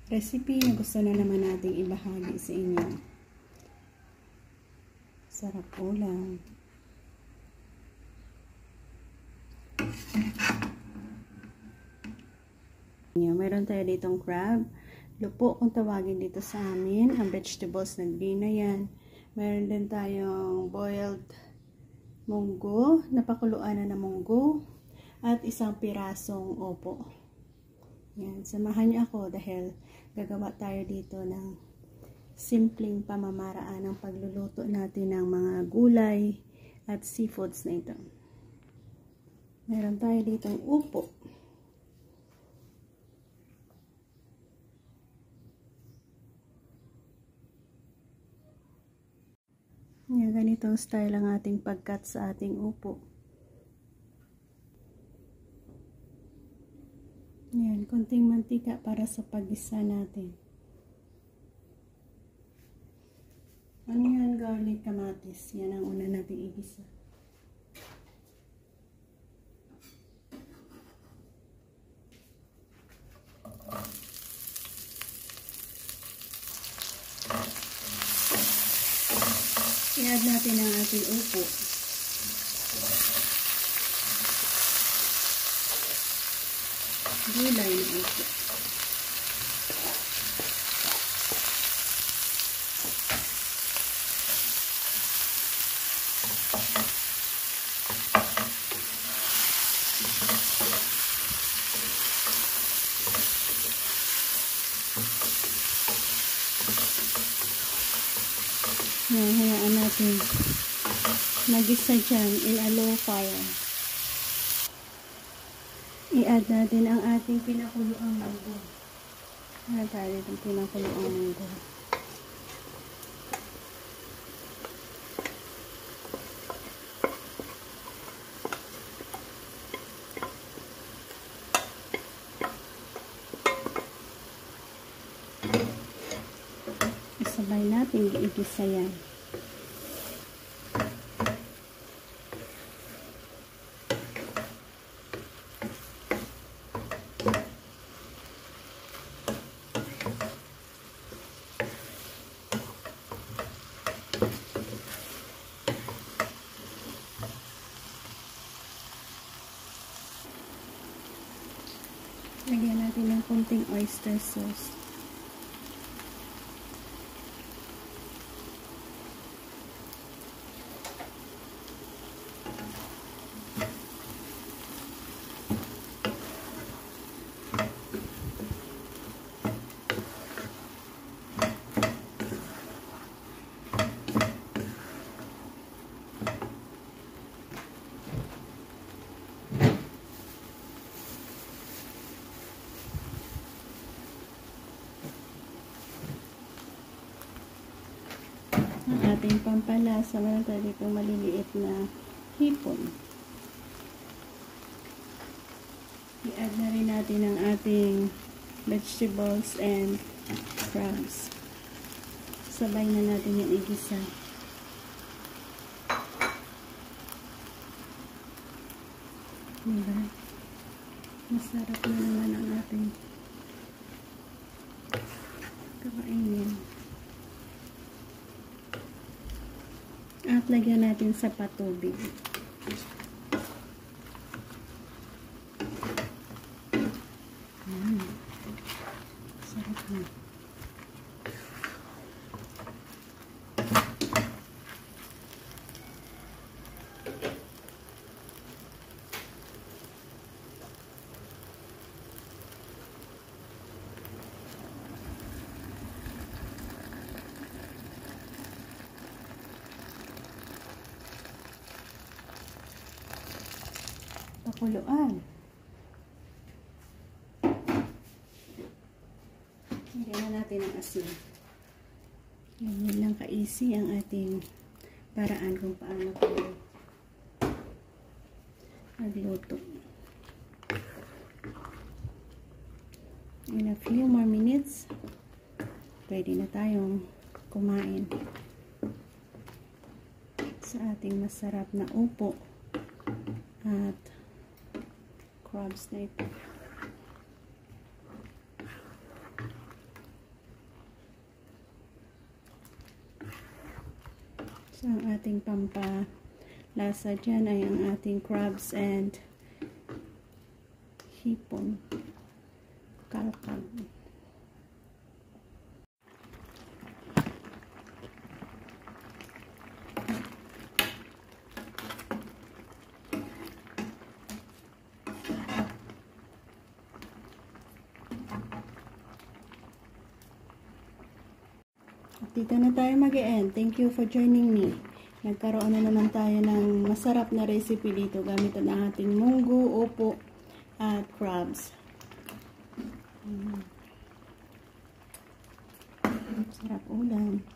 recipe na gusto na naman nating ibahagi sa inyo. Sarap ulam. Meron tayo ditong crab. Lupo kung tawagin dito sa amin. Ang vegetables na green na yan. Meron din tayong boiled munggo. Napakuluan na munggo. At isang pirasong opo. Yan. Samahan niyo ako dahil gagawa tayo dito ng simpleng pamamaraan ng pagluluto natin ng mga gulay at seafoods na ito. Meron tayo ditong upo. Yan, ganitong style ang ating pagkat sa ating upo. Yan, konting mantika para sa pag-isa natin. Onion, garlic, kamatis. Yan ang una natin igisa. I-add natin ang ating upo. Gulay na upo. Hayaan natin mag-isa dyan in a low fire. I-add natin ang ating pinakuluang munggo. Ayan tayo itong pinakuluang munggo. Isabay natin iigisa yan. Lagyan natin ng konting oyster sauce. Ang ating pampalasa, meron tayo dito maliliit na hipon. I-add na rin natin ang ating vegetables and crabs. Sabay na natin yung igisa. Diba? Masarap na naman ang ating kakainin. At lagyan natin sa patubig. Sarap na. Pakuluan. Lagyan na natin ang asin. Yan lang ka-easy ang ating paraan kung paano tayo magluto. In a few more minutes, pwede na tayong kumain sa ating masarap na upo at crabs na ito. ating pampalasa dyan ay ang ating crabs and hipon. Kalkal. Dito na tayo mag-e-end. Thank you for joining me. Nagkaroon na naman tayo ng masarap na recipe dito gamit ang ating munggo, upo, at crabs. Sarap ulam.